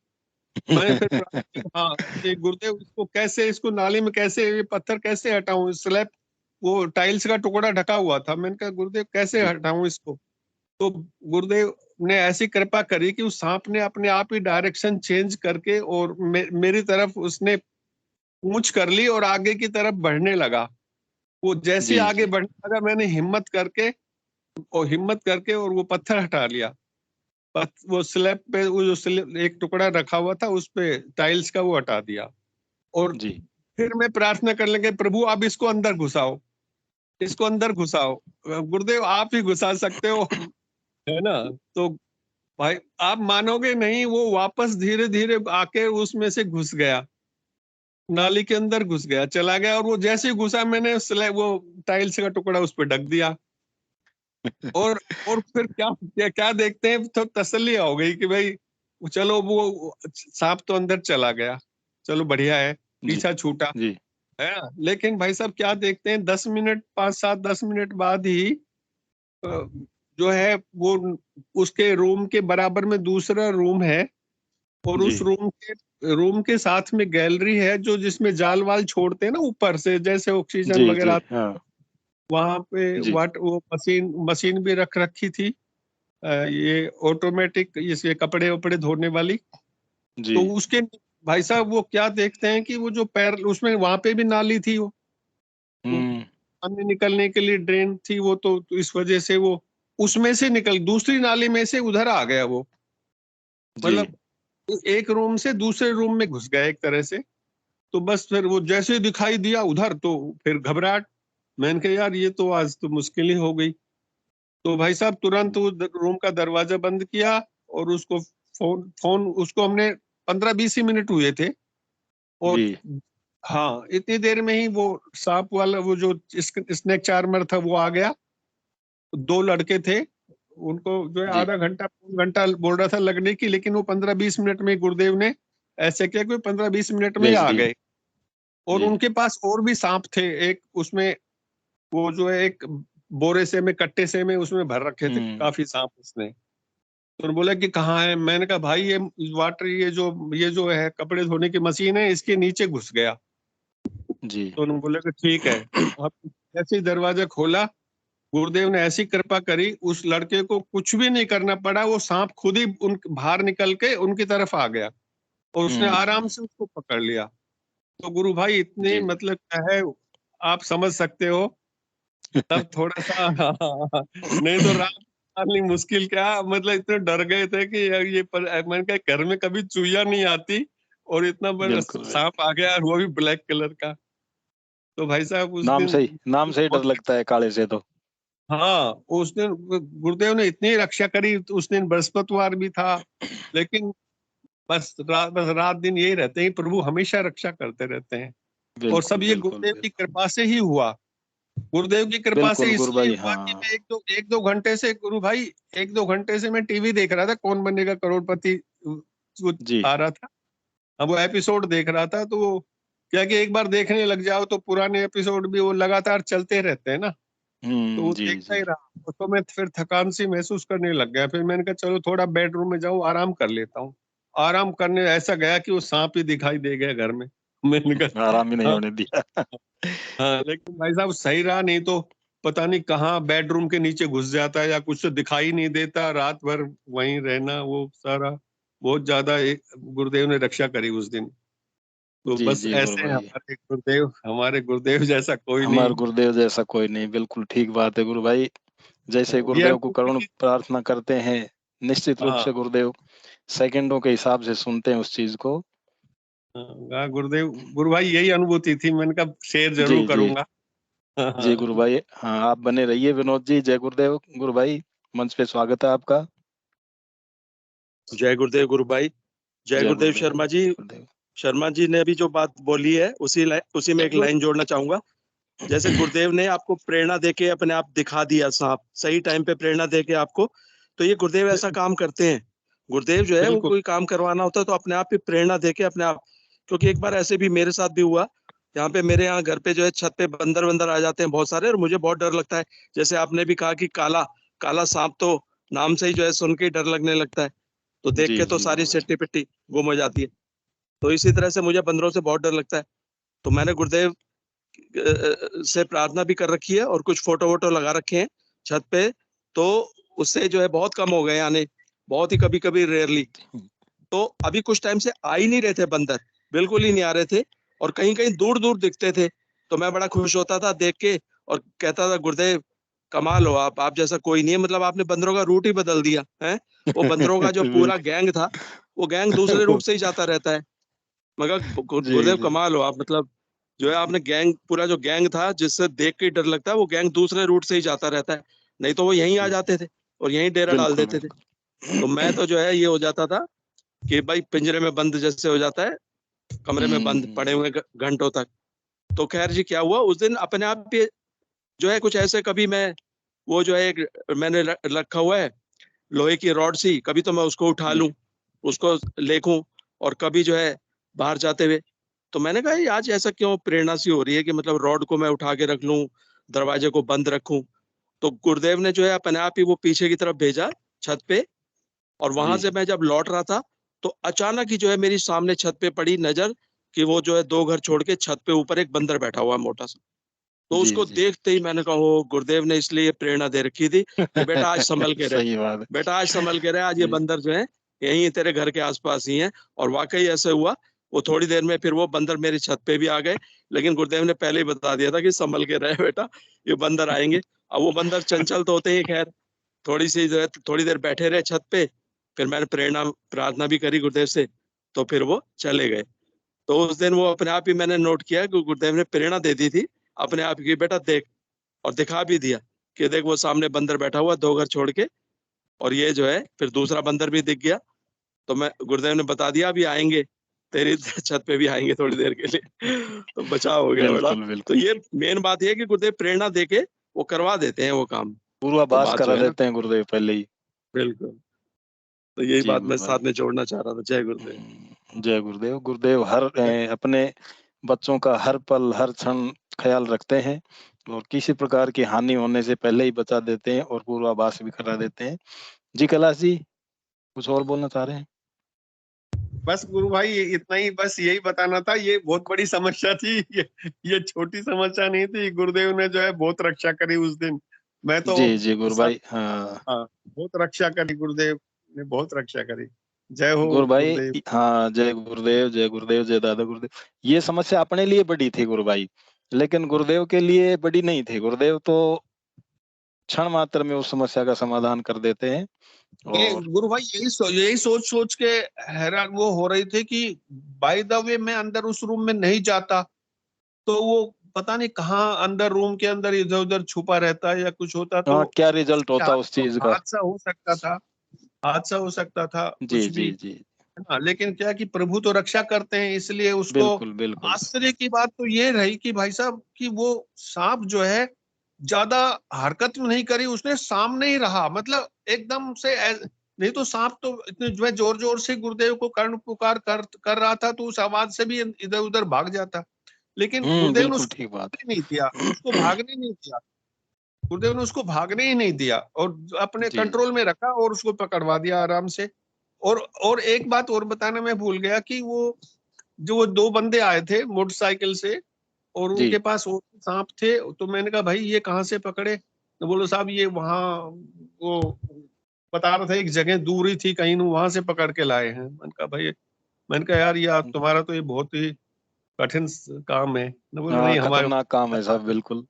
मैंने फिर प्रार्थना की, हाँ, कि गुरुदेव इसको कैसे, इसको नाली में कैसे, ये पत्थर कैसे हटाऊं, स्लैब वो टाइल्स का टुकड़ा ढका हुआ था। मैंने कहा गुरुदेव कैसे जी हटाऊं इसको। तो गुरुदेव ने ऐसी कृपा करी कि उस सांप ने अपने आप ही डायरेक्शन चेंज करके और मेरी तरफ उसने पूंछ कर ली और आगे की तरफ बढ़ने लगा। वो जैसे ही जी आगे जी बढ़ने लगा, मैंने हिम्मत करके और वो पत्थर हटा लिया। वो स्लैब पे वो जो एक टुकड़ा रखा हुआ था उस पे टाइल्स का वो हटा दिया। और जी फिर मैं प्रार्थना करने लगे, प्रभु आप इसको अंदर घुसाओ, इसको अंदर घुसाओ। गुरुदेव आप ही घुसा सकते हो, है ना। तो भाई आप मानोगे नहीं, वो वापस धीरे धीरे आके उसमें से घुस गया, नाली के अंदर घुस गया, चला गया। और वो जैसे ही घुसा, मैंने वो टाइल्स का टुकड़ा उस पर ढक दिया। और और फिर क्या देखते हैं, तो तसल्ली हो गई कि भाई चलो वो सांप तो अंदर चला गया, चलो बढ़िया है, जी पीछा छूटा, जी है ना। लेकिन भाई साहब क्या देखते हैं, 10 मिनट 5-7-10 मिनट बाद ही जो है वो उसके रूम के बराबर में दूसरा रूम है, और उस रूम के साथ में गैलरी है जो जिसमें जाल वाल छोड़ते हैं ना ऊपर से, जैसे ऑक्सीजन जी वगैरह। हाँ वहां पे जी वो मशीन भी रख रखी थी, ये ऑटोमेटिक, ये कपड़े वपड़े धोने वाली। जी तो उसके भाई साहब वो क्या देखते हैं कि वो जो पैर उसमें वहां पे भी नाली थी, वो पानी निकलने के लिए ड्रेन थी वो, तो इस वजह से वो उसमें से निकल दूसरी नाली में से उधर आ गया वो, जी मतलब एक रूम से दूसरे रूम में घुस गया एक तरह से। तो बस फिर वो जैसे दिखाई दिया उधर, तो फिर घबराहट। मैंने कहा यार ये तो आज तो मुश्किल ही हो गई। तो भाई साहब तुरंत वो रूम का दरवाजा बंद किया, और उसको फोन उसको हमने 15-20 ही मिनट हुए थे, और जी हाँ इतनी देर में ही वो सांप वाला वो जो स्नेक चार्मर था वो आ गया। 2 लड़के थे, उनको जो है जी आधा घंटा पौन घंटा बोल रहा था लगने की, लेकिन वो 15-20 मिनट में गुरुदेव ने ऐसे किया कि 15-20 मिनट में ही भेज आ दिए गए। और जी उनके पास और भी सांप थे, एक उसमें वो जो है एक बोरे से में कट्टे से में उसमें भर रखे थे काफी सांप उसने। तो बोला कि कहाँ है? मैंने कहा भाई ये वाटर ये जो है कपड़े धोने की मशीन है, इसके नीचे घुस गया। जी तो उन्होंने बोला कि ठीक है। अब जैसे ही दरवाजा खोला, गुरुदेव ने ऐसी कृपा करी, उस लड़के को कुछ भी नहीं करना पड़ा, वो सांप खुद ही उन बाहर निकल के उनकी तरफ आ गया, और उसने आराम से उसको पकड़ लिया। तो गुरु भाई इतने जी मतलब क्या है, आप समझ सकते हो। तब थोड़ा सा नहीं तो रात निकालनी मुश्किल, क्या मतलब इतने डर गए थे कि यार मैंने कहा घर में कभी चूहिया नहीं आती, और इतना बड़ा बिल्कुल भाई, सांप आ गया, और वो भी ब्लैक कलर का। तो भाई साहब उस दिन नाम से ही डर लगता है काले से तो। हाँ उस दिन गुरुदेव ने इतनी रक्षा करी। तो उस दिन बृहस्पतिवार भी था, लेकिन बस रात दिन यही रहते हैं, प्रभु हमेशा रक्षा करते रहते हैं। और सब बिल्कुल ये बिल्कुल गुरुदेव की बिल्कुल कृपा से ही हुआ। गुरुदेव की कृपा से बिल्कुल गुरु इसलिए भाई हुआ हाँ। कि मैं एक दो घंटे से गुरु भाई, 1-2 घंटे से मैं टीवी देख रहा था, कौन बनेगा करोड़पति वो जी आ रहा था। अब वो एपिसोड देख रहा था, तो क्या कि एक बार देखने लग जाओ तो पुराने एपिसोड भी वो लगातार चलते रहते हैं ना, तो वो जी देखता जी ही रहा। तो मैं फिर थकान सी महसूस करने लग गया। फिर मैंने कहा चलो थोड़ा बेडरूम में जाऊं, आराम कर लेता हूँ। आराम करने ऐसा गया कि वो सांप ही दिखाई दे गया घर में। मैंने कहा आराम ही नहीं हाँ, होने दिया। हाँ, लेकिन भाई साहब सही रहा, नहीं तो पता नहीं कहाँ बेडरूम के नीचे घुस जाता है, या कुछ तो दिखाई नहीं देता, रात भर वहीं रहना वो सारा। बहुत ज्यादा गुरुदेव ने रक्षा करी उस दिन। तो जी बस जी गुरु ऐसे हैं भाई, हमारे गुरुदेव जैसा कोई हमारे नहीं। गुरुदेव जैसा कोई नहीं, बिल्कुल ठीक बात है गुरु भाई। जैसे ये गुरुदेव को करुण अनुभूति प्रार्थना करते हैं, निश्चित रूप हाँ से गुरुदेव सेकंडों के हिसाब से सुनते हैं उस चीज को। हाँ, गुरुदेव गुरु भाई यही अनुभूति थी, मैंने कहा शेयर जरूर जी जी करूंगा। जी गुरु भाई, हाँ आप बने रहिए। विनोद जी, जय गुरुदेव। गुरु भाई मंच पे स्वागत है आपका। जय गुरुदेव गुरु भाई। जय जय गुरुदेव गुरुदेव। शर्मा जी। गुरुदेव शर्मा जी ने अभी जो बात बोली है उसी में एक लाइन जोड़ना चाहूंगा। जैसे गुरुदेव ने आपको प्रेरणा देके अपने आप दिखा दिया सांप, सही टाइम पे प्रेरणा देके आपको, तो ये गुरुदेव ऐसा काम करते हैं। गुरुदेव जो है वो बिल्कुल कोई काम करवाना होता है तो अपने आप ही प्रेरणा देके अपने आप। क्योंकि एक बार ऐसे भी मेरे साथ भी हुआ। यहाँ पे मेरे यहाँ घर पे जो है छत पे बंदर बंदर आ जाते हैं बहुत सारे, और मुझे बहुत डर लगता है। जैसे आपने भी कहा कि काला काला सांप, तो नाम से ही जो है सुन के ही डर लगने लगता है। तो देख जी के तो जी सारी गुरु भाई। सिट्टी पिट्टी गुम हो जाती है। तो इसी तरह से मुझे बंदरों से बहुत डर लगता है। तो मैंने गुरुदेव से प्रार्थना भी कर रखी है, और कुछ फोटो वोटो लगा रखे हैं छत पे। तो उससे जो है बहुत कम हो गए आने, बहुत ही कभी कभी रेयरली। तो अभी कुछ टाइम से आ ही नहीं रहे थे बंदर, बिल्कुल ही नहीं आ रहे थे, और कहीं कहीं दूर दूर दिखते थे। तो मैं बड़ा खुश होता था देख के, और कहता था गुरुदेव कमाल हो आप जैसा कोई नहीं है। मतलब आपने बंदरों का रूट ही बदल दिया है। वो बंदरों का जो पूरा बिल्कुल। गैंग था, वो गैंग दूसरे रूट से ही जाता रहता है। मगर जी गुरुदेव जी कमाल हो आप, मतलब जो है आपने गैंग, पूरा जो गैंग था जिससे देख के ही डर लगता है, वो गैंग दूसरे रूट से ही जाता रहता है। नहीं तो वो यहीं आ जाते थे और यहीं डेरा डाल बिल्कुल देते थे। बिल्कुल। तो मैं तो जो है ये हो जाता था कि भाई पिंजरे में बंद जैसे हो जाता है, कमरे में बंद पड़े हुए घंटों तक। तो खैर जी क्या हुआ उस दिन, अपने आप ये जो है कुछ ऐसे, कभी मैं वो जो है एक मैंने रखा हुआ है लोहे की रॉड सी, कभी तो मैं उसको उठा जी लूं, उसको लेखूं, और कभी जो है बाहर जाते हुए। तो मैंने कहा ये आज ऐसा क्यों प्रेरणा सी हो रही है कि मतलब रॉड को मैं उठा के रख लूं, दरवाजे को बंद रखूं। तो गुरुदेव ने जो है अपने आप ही वो पीछे की तरफ भेजा छत पे, और वहां जी। से मैं जब लौट रहा था तो अचानक ही जो है मेरी सामने छत पे पड़ी नजर कि वो जो है 2 घर छोड़ के छत पे ऊपर एक बंदर बैठा हुआ है मोटा सा। तो जी उसको जी देखते ही मैंने कहा हो, गुरुदेव ने इसलिए प्रेरणा दे रखी थी कि बेटा आज संभल के रहे, सही बात है। बेटा आज संभल के रहे, आज ये जी। बंदर जो है यहीं तेरे घर के आसपास ही है। और वाकई ऐसे हुआ, वो थोड़ी देर में फिर वो बंदर मेरी छत पे भी आ गए, लेकिन गुरुदेव ने पहले ही बता दिया था कि संभल के रहे बेटा, ये बंदर आएंगे। अब वो बंदर चंचल तो होते ही, खैर थोड़ी सी जो है थोड़ी देर बैठे रहे छत पे, फिर मैंने प्रार्थना भी करी गुरुदेव से, तो फिर वो चले गए। तो उस दिन वो अपने आप ही मैंने नोट किया कि गुरुदेव ने प्रेरणा दे दी थी अपने आप की, बेटा देख, और दिखा भी दिया कि देख वो सामने बंदर बैठा हुआ 2 घर छोड़ के, और ये जो है फिर दूसरा बंदर भी दिख गया। तो मैं गुरुदेव ने बता दिया अभी आएंगे तेरी छत पे भी आएंगे थोड़ी देर के लिए। तो बचाव हो गया बड़ा। बिल्कुल तो बिल्कुल। ये मेन बात ये है कि गुरुदेव प्रेरणा देके वो करवा देते हैं वो काम। तो पूर्वाभास बात जो करा है ना, देते हैं गुरुदेव पहले ही। बिल्कुल, तो यही जी बात मैं गुरु साथ भाई। में जोड़ना चाह रहा था। जय गुरुदेव। जय गुरुदेव। गुरुदेव हर अपने बच्चों का हर पल हर क्षण ख्याल रखते हैं और किसी प्रकार की हानि होने से पहले ही बचा देते हैं और पूर्वाभास भी करा देते हैं। जी कैलाश जी, कुछ और बोलना चाह रहे हैं? बस गुरु भाई इतना ही, बस यही बताना था। ये बहुत बड़ी समस्या थी, ये छोटी समस्या नहीं थी। गुरुदेव ने जो है बहुत रक्षा करी उस दिन। मैं तो जी जी गुरु सब, भाई। हाँ हाँ, बहुत रक्षा करी, गुरुदेव ने बहुत रक्षा करी। जय हो गुरु भाई। गुरुदेव। हाँ जय गुरुदेव, जय गुरुदेव, जय दादा गुरुदेव। ये समस्या अपने लिए बड़ी थी गुरु भाई, लेकिन गुरुदेव के लिए बड़ी नहीं थी। गुरुदेव तो क्षण मात्र में उस समस्या का समाधान कर देते हैं। ये और गुरु भाई यही सोच सोच के हैरान वो हो रही थी कि बाय द वे मैं अंदर उस रूम में नहीं जाता तो वो पता नहीं कहाँ अंदर रूम के अंदर इधर उधर छुपा रहता या कुछ होता, तो हाँ, क्या रिजल्ट होता उस चीज का। हादसा हो सकता था, हादसा हो सकता था जी कुछ भी। जी जी हाँ, लेकिन क्या कि प्रभु तो रक्षा करते हैं, इसलिए उसको बिल्कुल बिल्कुल। आश्चर्य की बात तो ये रही कि भाई साहब कि वो सांप जो है ज्यादा हरकत नहीं करी, उसने सामने ही रहा, मतलब एकदम से नहीं तो सांप तो इतने जो है जोर जोर से गुरुदेव को कर्ण पुकार कर रहा था, तो उस आवाज से भी इधर उधर भाग जाता, लेकिन गुरुदेव ने बिल्कुल उसको ठीक बात। भागने नहीं दिया, उसको भागने नहीं दिया। गुरुदेव ने उसको भागने ही नहीं दिया और अपने जी कंट्रोल में रखा और उसको पकड़वा दिया आराम से। और एक बात और बताना मैं भूल गया कि वो 2 बंदे आए थे मोटरसाइकिल से और जी उनके पास और भी सांप थे, तो मैंने कहा भाई ये कहाँ से पकड़े, तो बोलो साहब ये वहाँ वो बता रहा था एक जगह दूर ही थी कहीं, वहां से पकड़ के लाए हैं। मैंने कहा भाई, मैंने कहा यार ये तुम्हारा तो ये बहुत ही कठिन काम है ना, बोले हाँ, नहीं हमारे। खतरनाक काम है साहब, बिल्कुल।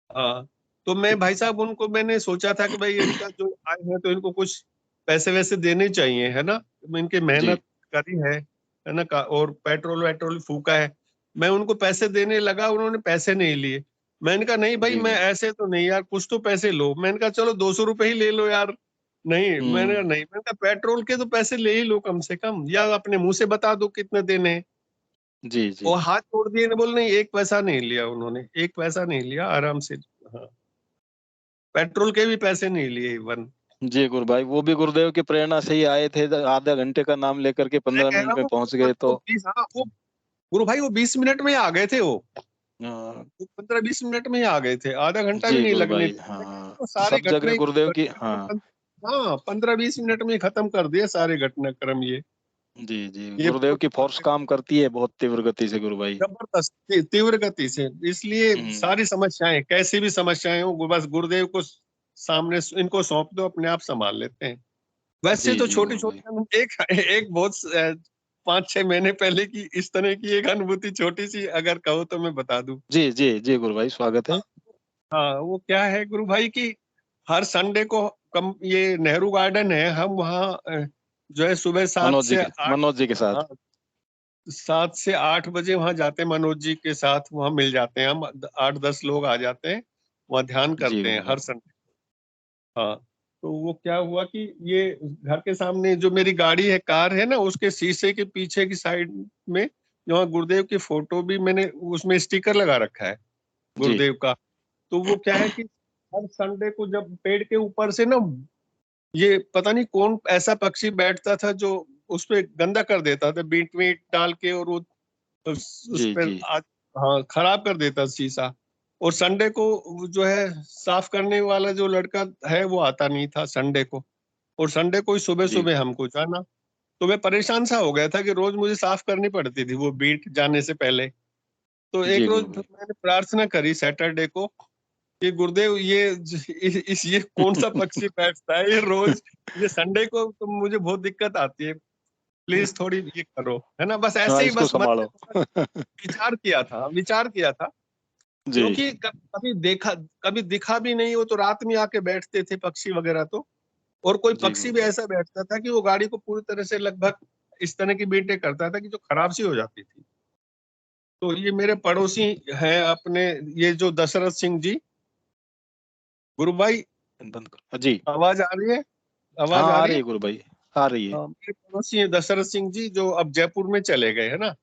हाँ, तो मैं भाई साहब उनको मैंने सोचा था कि भाई इनका जो आए हैं तो इनको कुछ पैसे वैसे देने चाहिए, है ना, इनकी जी मेहनत करी है ना, और पेट्रोल वेट्रोल फूका है। मैं उनको पैसे देने लगा, उन्होंने पैसे नहीं लिए। मैंने कहा नहीं भाई जी मैं ऐसे तो नहीं यार, कुछ तो पैसे लो। मैंने कहा चलो 200 रुपए ही ले लो यार। नहीं, मैंने कहा हम्म नहीं, मैंने कहा पेट्रोल के तो पैसे ले ही लो कम से कम, या अपने मुंह से बता दो कितने देने हैं। जी जी वो हाथ छोड़ दिए ने, बोल नहीं, एक पैसा नहीं लिया उन्होंने, एक पैसा नहीं लिया आराम से। हाँ, पेट्रोल के भी पैसे नहीं लिए इवन। जी गुरु भाई, वो भी गुरुदेव की प्रेरणा से ही आए थे। आधा घंटे का नाम लेकर के मैं 15 कह मिनट रहा में हूँ पहुंच गए वो तो 20, हाँ वो गुरु भाई वो 20 मिनट में ही आ गए थे वो। अ, 15-20 मिनट में ही आ गए थे, आधा घंटा भी जी नहीं गुरु लगने भाई। दिया। हाँ, तो सारे सब घटना जगह ही गुरुदेव की। हाँ 15-20 मिनट में ही खत्म कर दिए सारे घटनाक्रम जी जी ये गुरुदेव की फोर्स बहुत काम करती है बहुत तीव्र गति से गुरु भाई। जबरदस्त तीव्र गति से, इसलिए हम्म, सारी समस्याएं कैसी भी समस्याएं हो बस गुरुदेव को सामने इनको सौंप दो, अपने आप संभाल लेते हैं। वैसे जी तो जी छोटी गुरु भाई। छोटी एक एक बहुत 5-6 महीने पहले की इस तरह की एक अनुभूति छोटी सी अगर कहो तो मैं बता दूं। जी जी जी गुरु भाई, स्वागत है। हाँ, वो क्या है गुरु भाई की हर संडे को कम ये नेहरू गार्डन है, हम वहाँ जो है सुबह 7 मनोज जी से के 8 मनोज जी के साथ। हाँ 7 से 8 बजे वहां जाते हैं, मनोज जी के साथ वहां मिल जाते हैं हम, 8-10 लोग आ जाते हैं, वहाँ ध्यान जी करते हैं गुरु भाई। हर संडे। हाँ, तो वो क्या हुआ कि ये घर के सामने जो मेरी गाड़ी है, कार है ना, उसके शीशे के पीछे की साइड में जहाँ गुरुदेव की फोटो भी मैंने उसमें स्टिकर लगा रखा है जी गुरुदेव का। तो वो क्या है कि हर संडे को जब पेड़ के ऊपर से ना ये पता नहीं कौन ऐसा पक्षी बैठता था जो उस पे गंदा कर देता था, बीट वीट डाल के, और वो उस जी पे जी आज हाँ खराब कर देता शीशा। और संडे को जो है साफ करने वाला जो लड़का है वो आता नहीं था संडे को, और संडे को ही सुबह जी सुबह हमको जाना। तो मैं परेशान सा हो गया था कि रोज मुझे साफ करनी पड़ती थी वो बीट जाने से पहले। तो जी एक रोज गुरु भाई। मैंने प्रार्थना करी सैटरडे को कि गुरुदेव ये कौन सा पक्षी बैठता है ये रोज, ये संडे को तो मुझे बहुत दिक्कत आती है, प्लीज थोड़ी ये करो, है ना। बस ऐसे हाँ, ही इसको बस मन संभालो। में विचार किया था जी क्योंकि कभी दिखा भी नहीं, वो तो रात में आके बैठते थे पक्षी वगैरह तो, और कोई जी पक्षी गुरु भी भाई। ऐसा बैठता था कि वो गाड़ी को पूरी तरह से लगभग इस तरह की बीटें करता था कि जो खराब सी हो जाती थी। तो ये मेरे पड़ोसी हैं अपने, ये जो दशरथ सिंह जी, गुरु भाई बंद करो जी। आवाज आ रही है? हाँ आवाज आ आ रही रही है? है गुरु भाई, आ रही है। हाँ, मेरे पड़ोसी हैं दशरथ सिंह जी जो अब जयपुर में चले गए, है ना।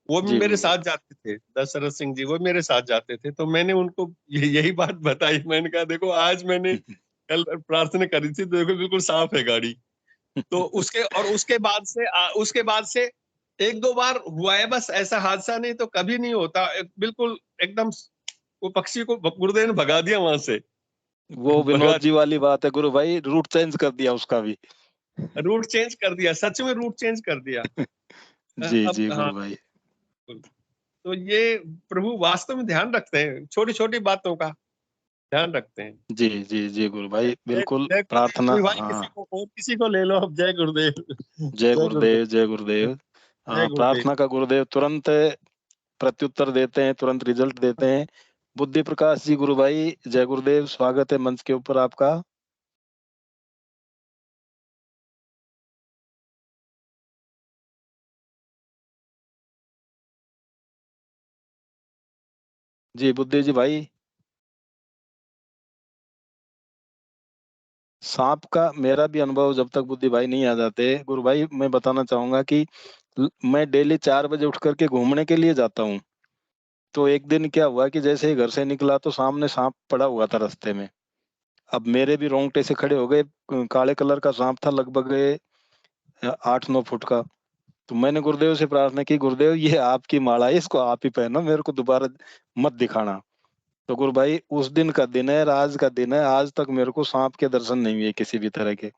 वो भी जी मेरे गुरु भाई। साथ जाते थे, दशरथ सिंह जी वो मेरे साथ जाते थे। तो मैंने उनको यही बात बताई, मैंने कहा देखो आज मैंने कल प्रार्थना करी थी, देखो बिल्कुल साफ है गाड़ी। तो उसके बाद से एक दो बार हुआ है बस ऐसा हादसा, नहीं तो कभी नहीं होता। बिल्कुल एकदम वो पक्षी को गुरुदेव ने भगा दिया वहां से। वो भगा विनोद जी वाली बात है गुरु भाई, रूट चेंज कर दिया उसका भी। रूट चेंज कर दिया, सच में रूट चेंज कर दिया। जी अब जी हाँ, गुरु भाई। तो ये प्रभु वास्तव में ध्यान रखते हैं, छोटी छोटी बातों का ध्यान रखते हैं। जी जी जी गुरु भाई, बिल्कुल जय प्रार्थना। गुरुदेव भाई, हाँ, किसी को और किसी को ले लो अब, जय गुरुदेव। जय जय गुरुदेव। गुरुदेव, जय गुरुदेव। जय गुरुदेव। प्रार्थना का गुरुदेव तुरंत प्रत्युत्तर देते हैं, तुरंत रिजल्ट देते हैं। बुद्धि प्रकाश जी गुरु भाई, जय गुरुदेव, स्वागत है मंच के ऊपर आपका। जी बुद्धि जी भाई। सांप का मेरा भी अनुभव, जब तक बुद्धि भाई नहीं आ जाते गुरु भाई, मैं बताना चाहूंगा कि मैं डेली 4 बजे उठ करके घूमने के लिए जाता हूँ। तो एक दिन क्या हुआ कि जैसे ही घर से निकला तो सामने सांप पड़ा हुआ था रास्ते में। अब मेरे भी रोंगटे से खड़े हो गए। काले कलर का सांप था, लगभग 8-9 फुट का। तो मैंने गुरुदेव से प्रार्थना की, गुरुदेव ये आपकी माला है, इसको आप ही पहनो, मेरे को दोबारा मत दिखाना। तो गुरु भाई उस दिन का दिन है, आज का दिन है, आज तक मेरे को सांप के दर्शन नहीं हुए किसी भी तरह के।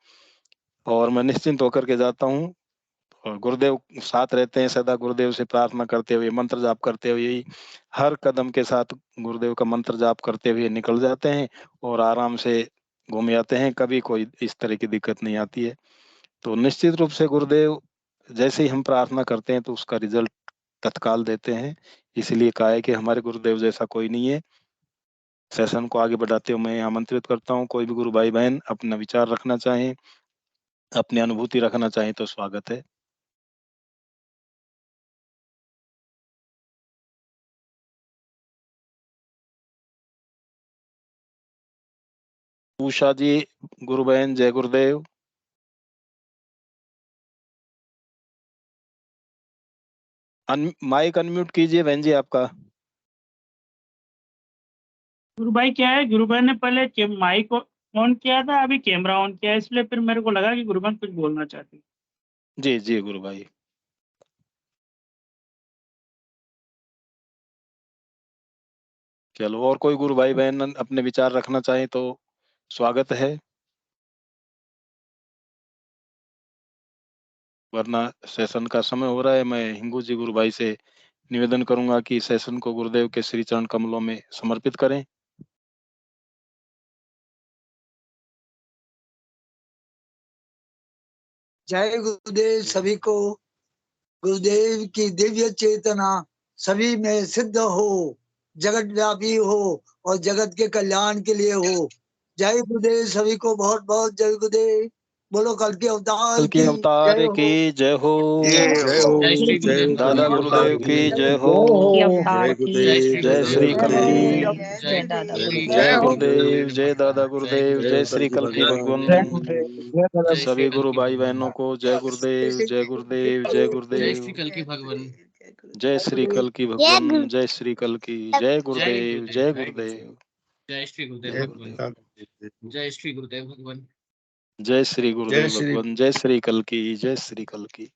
और मैं निश्चिंत होकर के जाता हूँ, और गुरुदेव साथ रहते हैं सदा। गुरुदेव से प्रार्थना करते हुए, मंत्र जाप करते हुए, यही हर कदम के साथ गुरुदेव का मंत्र जाप करते हुए निकल जाते हैं और आराम से घूम आते हैं। कभी कोई इस तरह की दिक्कत नहीं आती है। तो निश्चित रूप से गुरुदेव जैसे ही हम प्रार्थना करते हैं तो उसका रिजल्ट तत्काल देते हैं। इसलिए कहा है कि हमारे गुरुदेव जैसा कोई नहीं है। सेशन को आगे बढ़ाते हुए मैं आमंत्रित करता हूँ, कोई भी गुरु भाई बहन अपना विचार रखना चाहें, अपनी अनुभूति रखना चाहें तो स्वागत है। उषा जी गुरु बहन, जय गुरुदेव। माइक अनम्यूट कीजिए बहन जी आपका। गुरु भाई क्या है, गुरु भाई ने पहले माइक ऑन किया था, अभी कैमरा ऑन किया है, इसलिए फिर मेरे को लगा कि गुरु भाई कुछ बोलना चाहते हैं। जी जी गुरु भाई। चलो, और कोई गुरु भाई बहन अपने विचार रखना चाहे तो स्वागत है, वरना सेशन का समय हो रहा है। मैं हिंगू जी गुरु भाई से निवेदन करूंगा कि सेशन को गुरुदेव के श्री चरण कमलों में समर्पित करें। जय गुरुदेव सभी को। गुरुदेव की दिव्य चेतना सभी में सिद्ध हो, जगत व्यापी हो और जगत के कल्याण के लिए हो। जय गुरुदेव सभी को, बहुत बहुत जय गुरुदेव। बोलो कल के अवतार कल की अवतार की जय हो। जय श्री गुरुदेव दादा भगवान। गुरुदेव की जय हो। जय श्री जय गुरुदेव श्री कल भगवान। की। जय दादा गुरुदेव। जय गुरुदेव, जय दादा गुरुदेव, जय श्री कल की भगवान। जय श्री सभी कल गुरु की भाई भगवान। बहनों को जय गुरुदेव, जय गुरुदेव, जय जय गुरुदेव, श्री कल की भगवान। जय श्री कल की भगवान, जय श्री कल की, जय जय गुरुदेव, गुरुदेव। जय गुरुदेव, जय श्री गुरुदेव जय भगवान। गुरुदेव, जय श्री गुरुदेव भगवान। जय श्री जय गुरुदेव श्री भगवान, जय श्री कल की, जय श्री कल की।